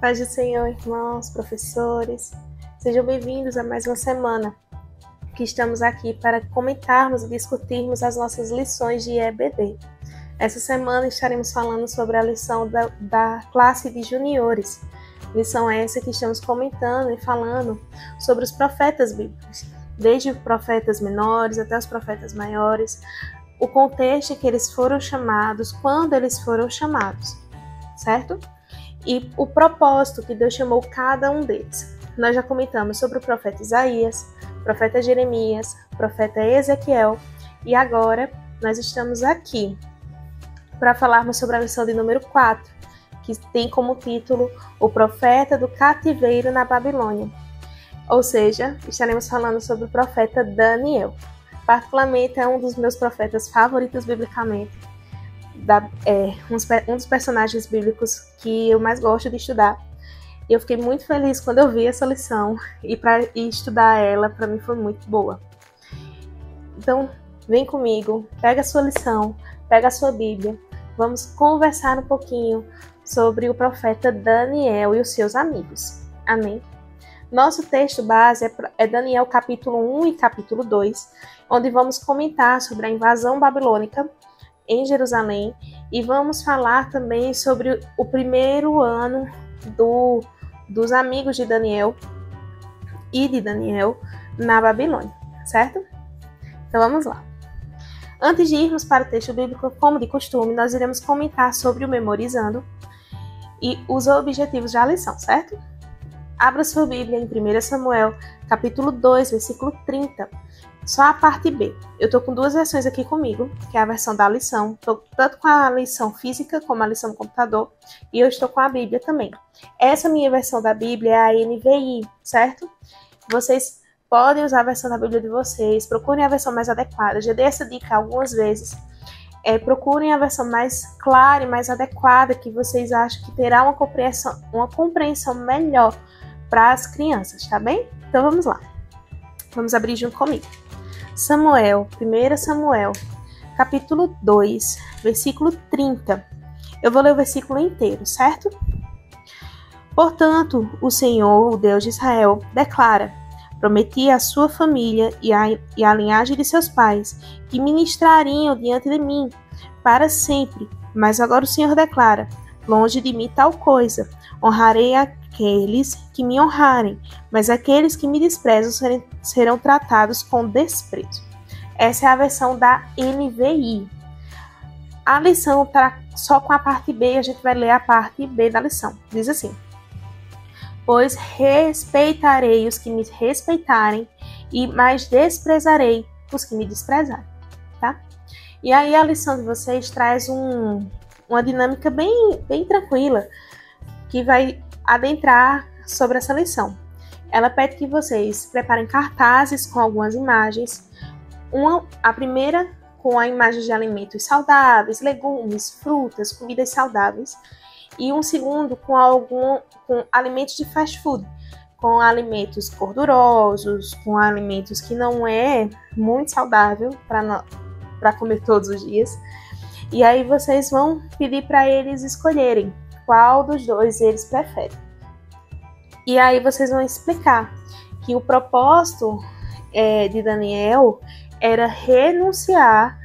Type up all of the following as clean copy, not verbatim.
Paz do Senhor, irmãos, professores, sejam bem-vindos a mais uma semana que estamos aqui para comentarmos e discutirmos as nossas lições de EBD. Essa semana estaremos falando sobre a lição da classe de juniores, lição essa que estamos comentando e falando sobre os profetas bíblicos, desde os profetas menores até os profetas maiores, o contexto em que eles foram chamados, quando eles foram chamados, certo? E o propósito que Deus chamou cada um deles. Nós já comentamos sobre o profeta Isaías, profeta Jeremias, profeta Ezequiel, e agora nós estamos aqui para falarmos sobre a lição de número 4, que tem como título O Profeta do Cativeiro na Babilônia. Ou seja, estaremos falando sobre o profeta Daniel. Particularmente é um dos meus profetas favoritos biblicamente. Um dos personagens bíblicos que eu mais gosto de estudar. E eu fiquei muito feliz quando eu vi essa lição e estudar ela, para mim foi muito boa. Então, vem comigo, pega a sua lição, pega a sua Bíblia, vamos conversar um pouquinho sobre o profeta Daniel e os seus amigos. Amém? Nosso texto base é Daniel capítulo 1 e capítulo 2, onde vamos comentar sobre a invasão babilônica em Jerusalém e vamos falar também sobre o primeiro ano dos amigos de Daniel e de Daniel na Babilônia, certo? Então vamos lá. Antes de irmos para o texto bíblico, como de costume, nós iremos comentar sobre o memorizando e os objetivos da lição, certo? Abra sua Bíblia em 1 Samuel, capítulo 2, versículo 30. Só a parte B. Eu estou com duas versões aqui comigo, que é a versão da lição. Estou tanto com a lição física como a lição do computador. E eu estou com a Bíblia também. Essa minha versão da Bíblia é a NVI, certo? Vocês podem usar a versão da Bíblia de vocês. Procurem a versão mais adequada. Já dei essa dica algumas vezes. Procurem a versão mais clara e mais adequada, que vocês acham que terá uma compreensão melhor para as crianças, tá bem? Então vamos lá. Vamos abrir junto comigo. 1 Samuel, capítulo 2, versículo 30. Eu vou ler o versículo inteiro, certo? Portanto, o Senhor, o Deus de Israel, declara: prometi à sua família e à linhagem de seus pais que ministrariam diante de mim para sempre. Mas agora o Senhor declara: longe de mim tal coisa. Honrarei aqueles que me honrarem, mas aqueles que me desprezam serão tratados com desprezo. Essa é a versão da NVI. A lição está só com a parte B, a gente vai ler a parte B da lição. Diz assim: pois respeitarei os que me respeitarem, mas desprezarei os que me desprezarem. Tá? E aí a lição de vocês traz uma dinâmica bem tranquila, que vai adentrar sobre essa lição. Ela pede que vocês preparem cartazes com algumas imagens. A primeira com a imagem de alimentos saudáveis, legumes, frutas, comidas saudáveis. E um segundo com alimentos de fast food, com alimentos gordurosos, com alimentos que não é muito saudável para comer todos os dias. E aí vocês vão pedir para eles escolherem qual dos dois eles preferem. E aí vocês vão explicar que o propósito de Daniel era renunciar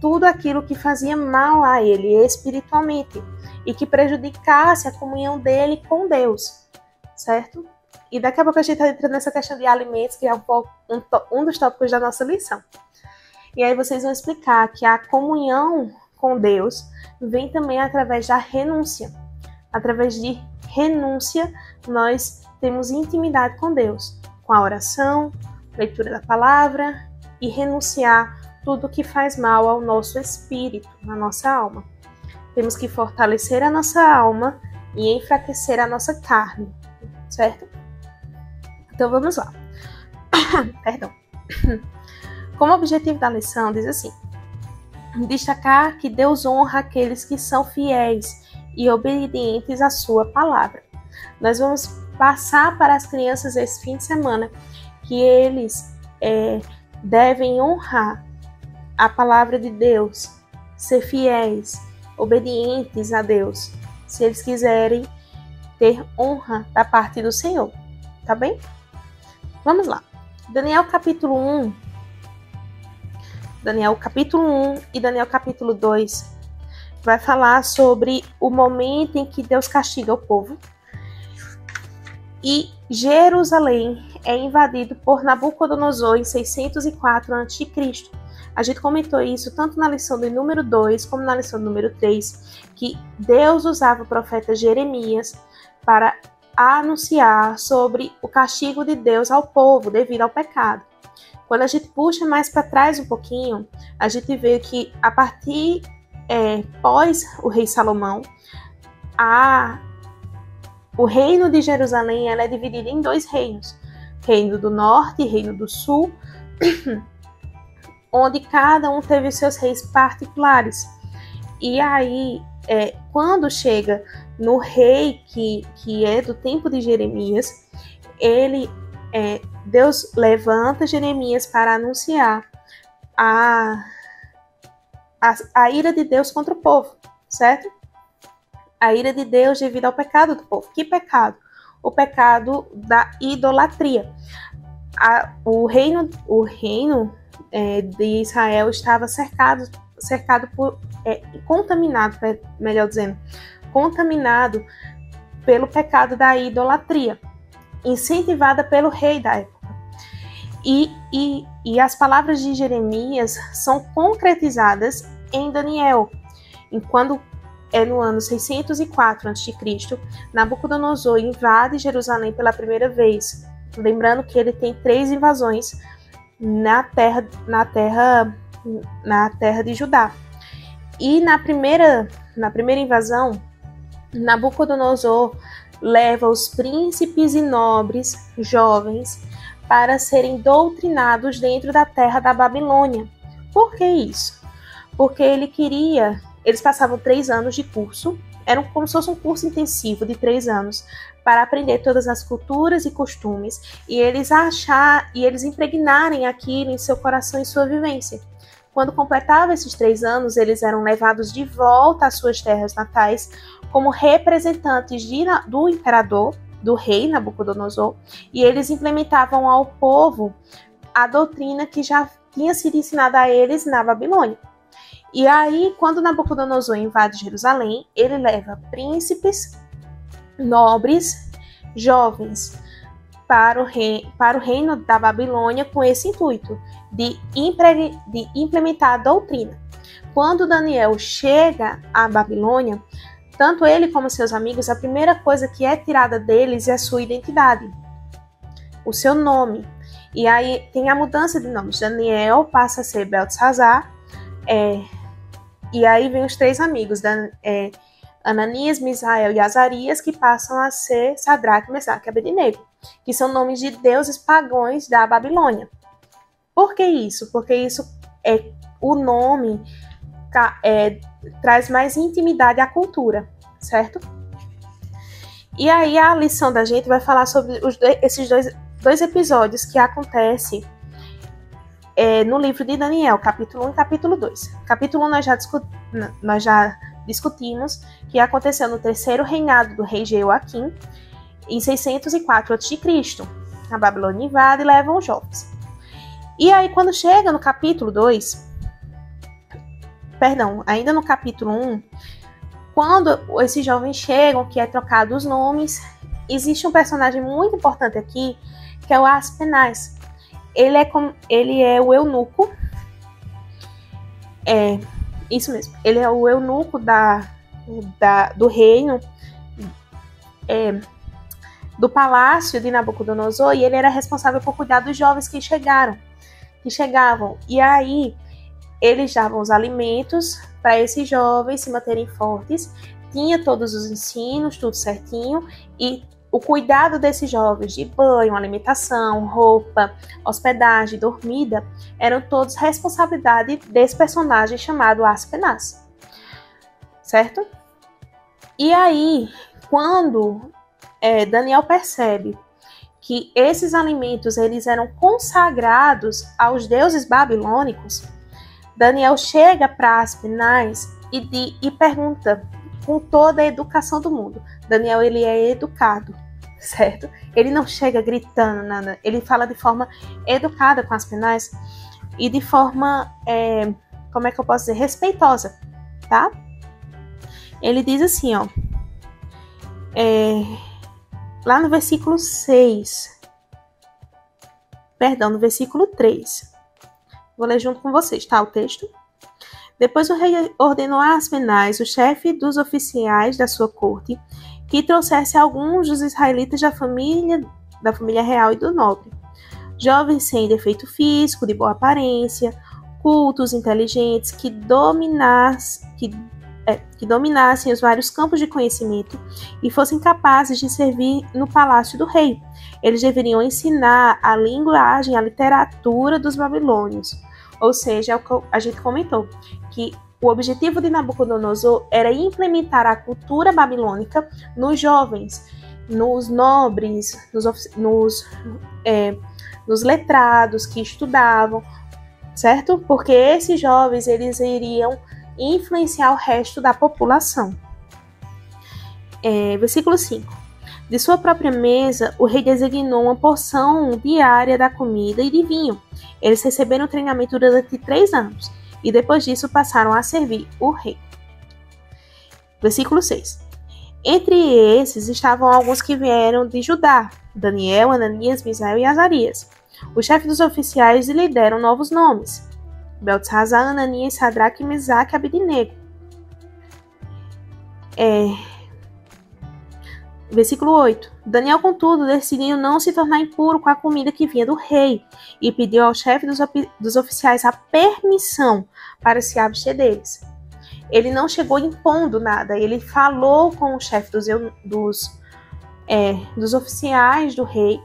tudo aquilo que fazia mal a ele espiritualmente e que prejudicasse a comunhão dele com Deus, certo? E daqui a pouco a gente está entrando nessa questão de alimentos, que é um dos tópicos da nossa lição. E aí vocês vão explicar que a comunhão com Deus vem também através da renúncia. Através de renúncia, nós temos intimidade com Deus, com a oração, leitura da palavra e renunciar tudo que faz mal ao nosso espírito, na nossa alma. Temos que fortalecer a nossa alma e enfraquecer a nossa carne, certo? Então vamos lá. Perdão. Como objetivo da lição, diz assim: destacar que Deus honra aqueles que são fiéis e obedientes à sua palavra. Nós vamos passar para as crianças esse fim de semana que eles devem honrar a palavra de Deus, ser fiéis, obedientes a Deus, se eles quiserem ter honra da parte do Senhor. Tá bem? Vamos lá. Daniel capítulo 1 e Daniel capítulo 2 vai falar sobre o momento em que Deus castiga o povo. E Jerusalém é invadido por Nabucodonosor em 604 a.C. A gente comentou isso tanto na lição do número 2 como na lição do número 3, que Deus usava o profeta Jeremias para anunciar sobre o castigo de Deus ao povo devido ao pecado. Quando a gente puxa mais para trás um pouquinho, a gente vê que a partir pós o rei Salomão, o reino de Jerusalém ela é dividido em 2 reinos, reino do norte e reino do sul, onde cada um teve os seus reis particulares. E aí, quando chega no rei que é do tempo de Jeremias, Deus levanta Jeremias para anunciar a ira de Deus contra o povo, certo? A ira de Deus devido ao pecado do povo. Que pecado? O pecado da idolatria. O reino de Israel estava cercado por contaminado pelo pecado da idolatria, incentivada pelo rei da época. E as palavras de Jeremias são concretizadas em Daniel, quando no ano 604 a.C., Nabucodonosor invade Jerusalém pela primeira vez. Lembrando que ele tem 3 invasões na terra de Judá. E na primeira invasão, Nabucodonosor leva os príncipes e nobres jovens para serem doutrinados dentro da terra da Babilônia. Por que isso? Porque eles passavam 3 anos de curso, era como se fosse um curso intensivo de 3 anos, para aprender todas as culturas e costumes, e eles impregnarem aquilo em seu coração e sua vivência. Quando completavam esses 3 anos, eles eram levados de volta às suas terras natais como representantes do imperador, do rei Nabucodonosor, e eles implementavam ao povo a doutrina que já tinha sido ensinada a eles na Babilônia. E aí, quando Nabucodonosor invade Jerusalém, ele leva príncipes, nobres, jovens para o reino da Babilônia com esse intuito de implementar a doutrina. Quando Daniel chega à Babilônia, tanto ele como seus amigos, a primeira coisa que é tirada deles é a sua identidade, o seu nome. E aí tem a mudança de nomes. Daniel passa a ser Beltesazar, e aí vem os 3 amigos, Ananias, Misael e Azarias, que passam a ser Sadraque, Mesaque e Abednego, que são nomes de deuses pagãos da Babilônia. Por que isso? Porque o nome traz mais intimidade à cultura, certo? E aí a lição da gente vai falar sobre esses dois episódios que acontecem no livro de Daniel, capítulo 1 e capítulo 2. Capítulo 1 nós já discutimos que aconteceu no 3º reinado do rei Jeoaquim, em 604 a.C. A Babilônia invade e levam os jovens. E aí quando chega no capítulo 2, ainda no capítulo 1, quando esses jovens chegam, que é trocado os nomes, existe um personagem muito importante aqui, que é o Aspenaz. Ele é o eunuco. Isso mesmo. Ele é o eunuco do reino, do palácio de Nabucodonosor, e ele era responsável por cuidar dos jovens que chegavam. E aí, eles davam os alimentos para esses jovens se manterem fortes, tinha todos os ensinos, tudo certinho, e o cuidado desses jovens de banho, alimentação, roupa, hospedagem, dormida, eram todos responsabilidade desse personagem chamado Aspenaz, certo? E aí, quando Daniel percebe que esses alimentos eles eram consagrados aos deuses babilônicos, Daniel chega para Aspenaz e pergunta com toda a educação do mundo. Daniel, ele é educado, certo? Ele não chega gritando, nada. Ele fala de forma educada com as penais e de forma, como é que eu posso dizer, respeitosa, tá? Ele diz assim, ó, lá no versículo 6, perdão, no versículo 3, vou ler junto com vocês, tá, o texto? Depois o rei ordenou a Aspenaz, o chefe dos oficiais da sua corte, que trouxesse alguns dos israelitas da família real e do nobre, jovens sem defeito físico, de boa aparência, cultos, inteligentes, que dominassem os vários campos de conhecimento e fossem capazes de servir no palácio do rei. Eles deveriam ensinar a linguagem, a literatura dos babilônios. Ou seja, é o que a gente comentou, que o objetivo de Nabucodonosor era implementar a cultura babilônica nos jovens, nos nobres, nos letrados que estudavam, certo? Porque esses jovens, eles iriam influenciar o resto da população. Versículo 5. De sua própria mesa, o rei designou uma porção diária da comida e de vinho. Eles receberam treinamento durante 3 anos e depois disso passaram a servir o rei. Versículo 6. Entre esses estavam alguns que vieram de Judá: Daniel, Ananias, Misael e Azarias. O chefe dos oficiais lhe deram novos nomes: Beltesazar, Ananias, Sadraque, Mesaque e Abednego. Versículo 8. Daniel, contudo, decidiu não se tornar impuro com a comida que vinha do rei e pediu ao chefe dos oficiais a permissão para se abster deles. Ele não chegou impondo nada, ele falou com o chefe dos oficiais do rei,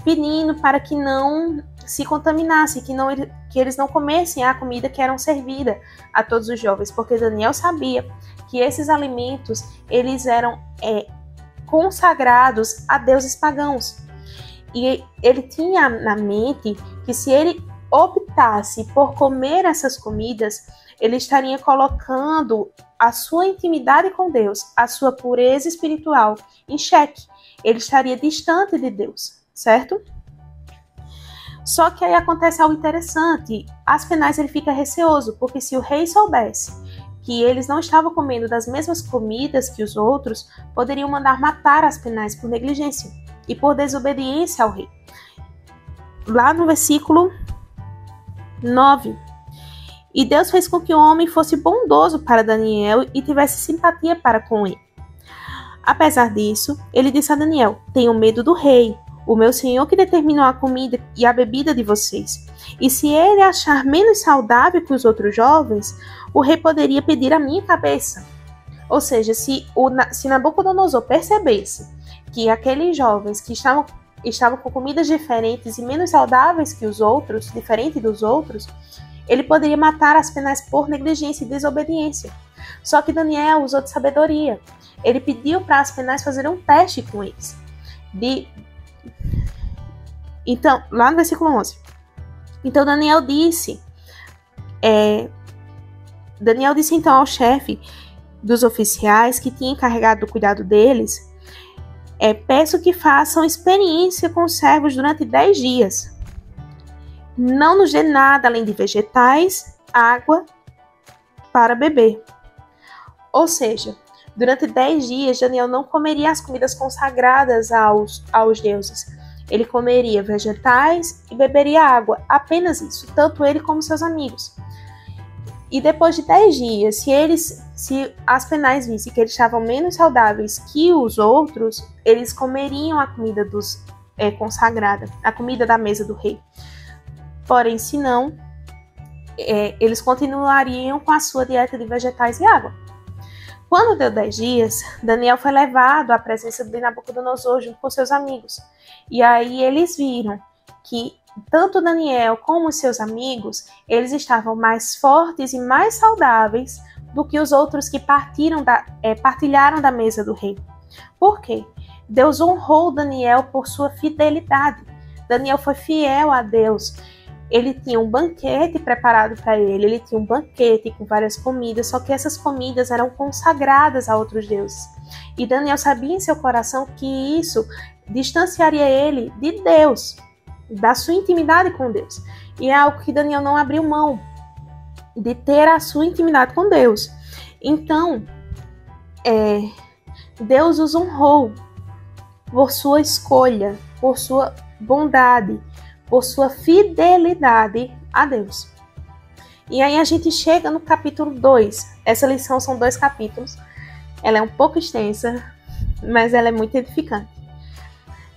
pedindo para que não se contaminasse, que eles não comessem a comida que era servida a todos os jovens, porque Daniel sabia que esses alimentos, eles eram consagrados a deuses pagãos. E ele tinha na mente que se ele optasse por comer essas comidas, ele estaria colocando a sua intimidade com Deus, a sua pureza espiritual em xeque. Ele estaria distante de Deus, certo? Só que aí acontece algo interessante. Aspenaz, ele fica receoso, porque se o rei soubesse que eles não estavam comendo das mesmas comidas que os outros, poderiam mandar matar Aspenaz por negligência e por desobediência ao rei. Lá no versículo 9. E Deus fez com que o homem fosse bondoso para Daniel e tivesse simpatia para com ele. Apesar disso, ele disse a Daniel: tenho medo do rei, o meu senhor, que determinou a comida e a bebida de vocês. E se ele achar menos saudável que os outros jovens, o rei poderia pedir a minha cabeça. Ou seja, se Nabucodonosor percebesse que aqueles jovens que estavam com comidas diferentes e menos saudáveis que os outros, diferente dos outros, ele poderia matar Aspenaz por negligência e desobediência. Só que Daniel usou de sabedoria. Ele pediu para Aspenaz fazer um teste com eles. Então, lá no versículo 11. Então Daniel disse então ao chefe dos oficiais que tinha encarregado do cuidado deles: peço que façam experiência com os servos durante 10 dias. Não nos dê nada além de vegetais, água para beber. Ou seja, durante 10 dias, Daniel não comeria as comidas consagradas aos deuses. Ele comeria vegetais e beberia água, apenas isso, tanto ele como seus amigos. E depois de 10 dias, se Aspenaz visse que eles estavam menos saudáveis que os outros, eles comeriam a comida consagrada, a comida da mesa do rei. Porém, se não, eles continuariam com a sua dieta de vegetais e água. Quando deu 10 dias, Daniel foi levado à presença de Nabucodonosor junto com seus amigos. E aí eles viram que tanto Daniel como os seus amigos, eles estavam mais fortes e mais saudáveis do que os outros que partilharam da mesa do rei. Por quê? Deus honrou Daniel por sua fidelidade. Daniel foi fiel a Deus. ele tinha um banquete preparado para ele tinha um banquete com várias comidas, só que essas comidas eram consagradas a outros deuses. E Daniel sabia em seu coração que isso distanciaria ele de Deus, da sua intimidade com Deus. E é algo que Daniel não abriu mão, de ter a sua intimidade com Deus. Então, Deus os honrou por sua escolha, por sua bondade, por sua fidelidade a Deus. E aí a gente chega no capítulo 2. Essa lição são 2 capítulos. Ela é um pouco extensa, mas ela é muito edificante.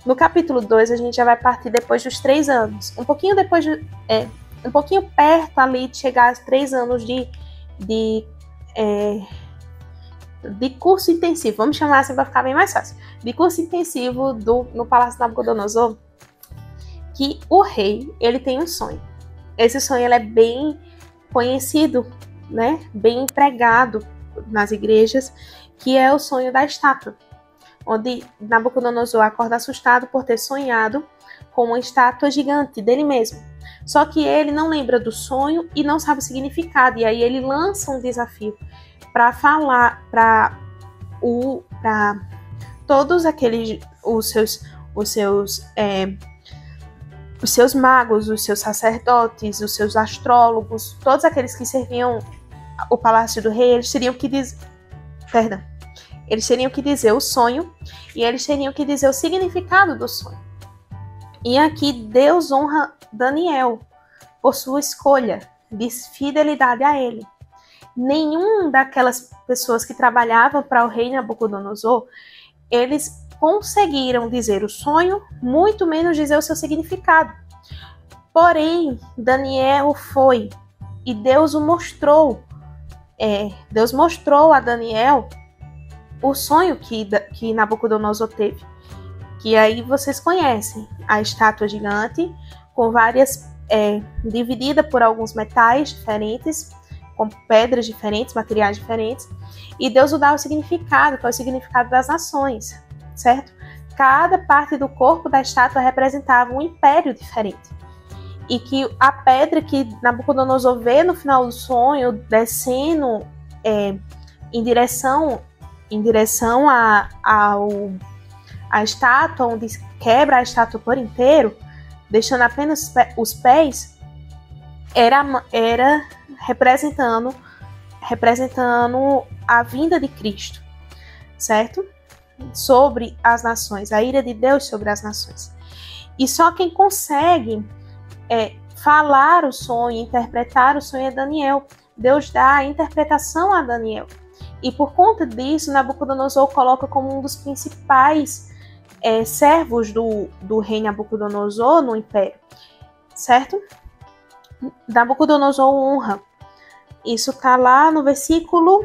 No capítulo 2, a gente já vai partir depois dos 3 anos. Um pouquinho perto ali de chegar aos 3 anos de curso intensivo. Vamos chamar assim para ficar bem mais fácil. De curso intensivo no Palácio de Nabucodonosor, que o rei, ele tem um sonho. Esse sonho ele é bem conhecido, né? Bem empregado nas igrejas, que é o sonho da estátua, onde Nabucodonosor acorda assustado por ter sonhado com uma estátua gigante dele mesmo. Só que ele não lembra do sonho e não sabe o significado, e aí ele lança um desafio para falar para todos aqueles os seus magos, os seus sacerdotes, os seus astrólogos, todos aqueles que serviam o palácio do rei, eles teriam que dizer o sonho e eles teriam que dizer o significado do sonho. E aqui Deus honra Daniel por sua escolha de fidelidade a ele. Nenhum daquelas pessoas que trabalhavam para o rei Nabucodonosor, eles conseguiram dizer o sonho, muito menos dizer o seu significado. Porém, Daniel foi, e Deus o mostrou. Deus mostrou a Daniel o sonho que Nabucodonosor teve. Que aí vocês conhecem, a estátua gigante, com várias, dividida por alguns metais diferentes, com pedras diferentes, materiais diferentes, e Deus o dá o significado, que é o significado das nações, certo? Cada parte do corpo da estátua representava um império diferente. E que a pedra que Nabucodonosor vê no final do sonho, descendo em direção à estátua, onde quebra a estátua por inteiro, deixando apenas os pés, era representando a vinda de Cristo, certo? Sobre as nações, a ira de Deus sobre as nações. E só quem consegue falar o sonho, interpretar o sonho é Daniel. Deus dá a interpretação a Daniel. E por conta disso, Nabucodonosor coloca como um dos principais servos do rei Nabucodonosor no império, certo? Nabucodonosor honra. Isso está lá no versículo...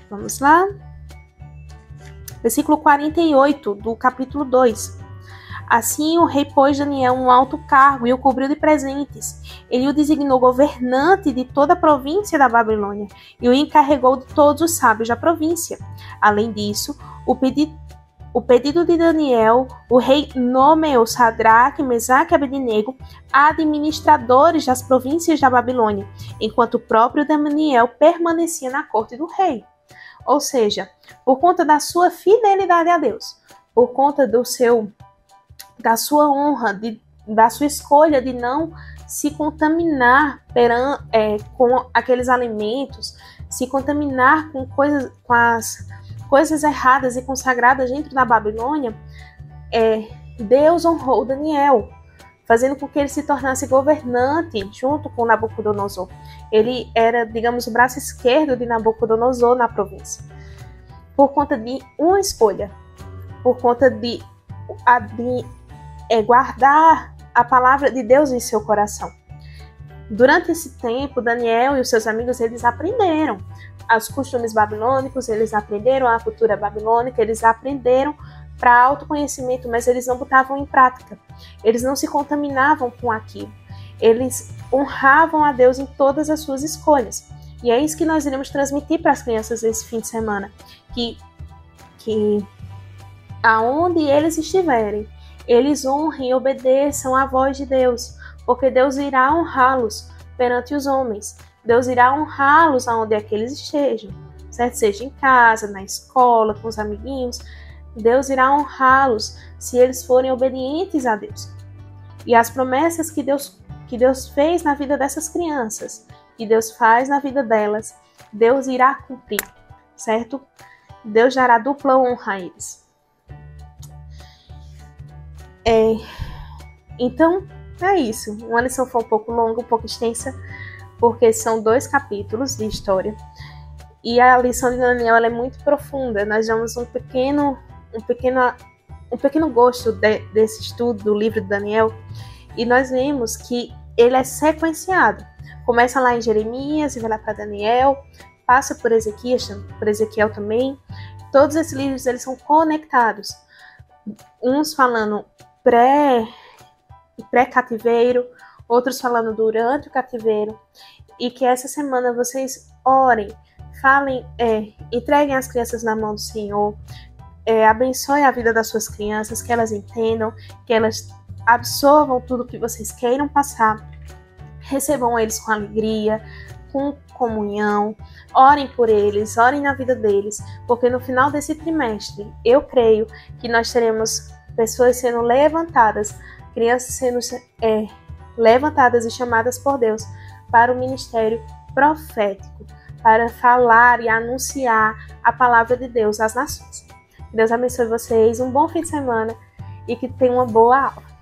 Vamos lá. Versículo 48 do capítulo 2. Assim o rei pôs Daniel um alto cargo e o cobriu de presentes. Ele o designou governante de toda a província da Babilônia e o encarregou de todos os sábios da província. Além disso, o pedido de Daniel, o rei nomeou Sadraque, Mesaque e Abednego administradores das províncias da Babilônia, enquanto o próprio Daniel permanecia na corte do rei. Ou seja, por conta da sua fidelidade a Deus, por conta da sua honra, da sua escolha de não se contaminar com aqueles alimentos, se contaminar com as coisas erradas e consagradas dentro da Babilônia, Deus honrou Daniel, fazendo com que ele se tornasse governante junto com Nabucodonosor. Ele era, digamos, o braço esquerdo de Nabucodonosor na província. Por conta de uma escolha, por conta de guardar a palavra de Deus em seu coração. Durante esse tempo, Daniel e os seus amigos, eles aprenderam os costumes babilônicos, eles aprenderam a cultura babilônica, eles aprenderam para autoconhecimento, mas eles não botavam em prática. Eles não se contaminavam com aquilo. Eles honravam a Deus em todas as suas escolhas. E é isso que nós iremos transmitir para as crianças esse fim de semana. Que aonde eles estiverem, eles honrem e obedeçam à voz de Deus, porque Deus irá honrá-los perante os homens. Deus irá honrá-los aonde é que eles estejam, certo? Seja em casa, na escola, com os amiguinhos. Deus irá honrá-los se eles forem obedientes a Deus. E as promessas que Deus fez na vida dessas crianças, que Deus faz na vida delas, Deus irá cumprir, certo? Deus dará dupla honra a eles. Então, é isso. Uma lição foi um pouco longa, um pouco extensa, porque são 2 capítulos de história. E a lição de Daniel ela é muito profunda. Nós damos um pequeno gosto desse estudo do livro de Daniel, e nós vemos que ele é sequenciado. Começa lá em Jeremias e vai lá para Daniel, passa por Ezequiel também. Todos esses livros eles são conectados, uns falando pré-cativeiro, outros falando durante o cativeiro, e que essa semana vocês orem, falem, entreguem as crianças na mão do Senhor, abençoe a vida das suas crianças, que elas entendam, que elas absorvam tudo que vocês queiram passar, recebam eles com alegria, com comunhão, orem por eles, orem na vida deles, porque no final desse trimestre, eu creio que nós teremos pessoas sendo levantadas, crianças sendo levantadas e chamadas por Deus para o ministério profético, para falar e anunciar a palavra de Deus às nações. Que Deus abençoe vocês, um bom fim de semana e que tenham uma boa aula.